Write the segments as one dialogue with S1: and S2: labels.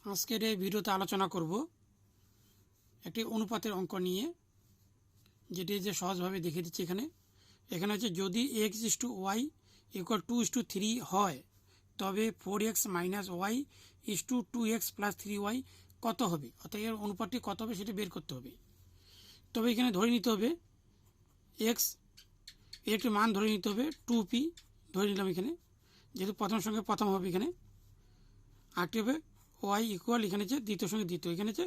S1: আজকের এই ভিডিওতে আলোচনা করব একটি অনুপাতের অঙ্ক নিয়ে, যেটি যে সহজভাবে দেখিয়ে দিচ্ছি। এখানে হচ্ছে যদি x/y = 2:3 হয় তবে 4x - y = 2x + 3y কত হবে, অর্থাৎ এর অনুপাতটি কত হবে সেটি বের করতে হবে। তবে এখানে ধরে নিতে হবে x এর একটি মান ধরে নিতে হবে 2p ধরে নিলাম, এখানে যেহেতু প্রথম সঙ্গে প্রথম হবে, এখানে আরেকটি হবে y = এখানে যে দ্বিতীয় সঙ্গে দ্বিতীয়, এখানে যে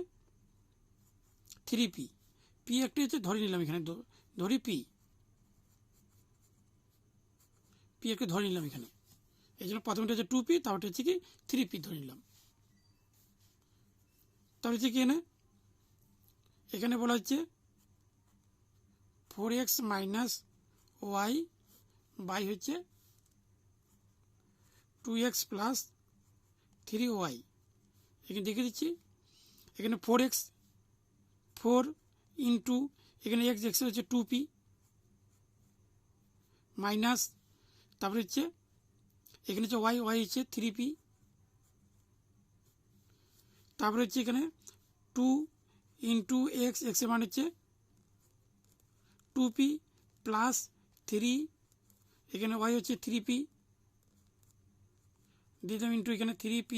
S1: 3p একটি হচ্ছে ধরে নিলাম, এখানে ধরি p একটি ধরে নিলাম এখানে। এই জন্য প্রথমটা হচ্ছে 2p, তারপরটা হচ্ছে কি 3p ধরে নিলাম। তাহলে হচ্ছে কি এখানে বলা হচ্ছে 4x - y বাই হচ্ছে 2x + 3y। এখানে দেখে দিচ্ছি, এখানে 4x 4 ইন্টু এখানে x হচ্ছে 2p মাইনাস, তারপরে হচ্ছে এখানে হচ্ছে y হচ্ছে 3p, তারপরে হচ্ছে এখানে 2 ইন্টু x এর মান হচ্ছে 2p প্লাস 3, এখানে y হচ্ছে 3p দিলাম ইন্টু এখানে 3p।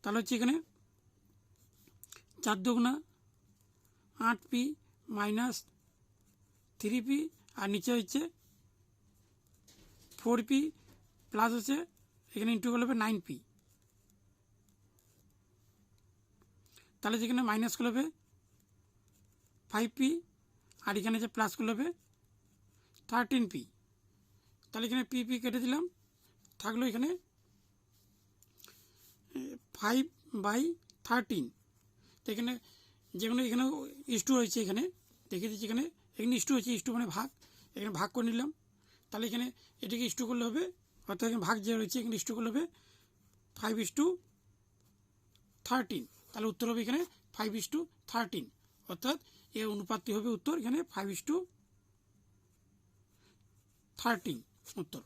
S1: তাহলে হচ্ছে এখানে 4 দুগুণা 8p মাইনাস 3p, আর নিচে হচ্ছে 4p প্লাস হচ্ছে এখানে ইন্টু করলে হবে 9p। তাহলে যেখানে মাইনাস করলে হবে 5p, আর এখানে যে প্লাস করলে হবে 13p। তাহলে এখানে p কেটে দিলাম, থাকলো এখানে 5/13। তো এখানে যেখানে এখানে ইস্টু রয়েছে, এখানে দেখে দিচ্ছি, এখানে ইস্টু হচ্ছে, ইস্টু মানে ভাগ, এখানে ভাগ করে নিলাম। তাহলে এখানে এটাকে ইস্টু করলে হবে, অর্থাৎ এখানে ভাগ যে রয়েছে এখানে ইস্টু করলে হবে 5:13। তাহলে উত্তর হবে এখানে 5:13, অর্থাৎ এর অনুপাতটি হবে উত্তর এখানে 5:13 উত্তর।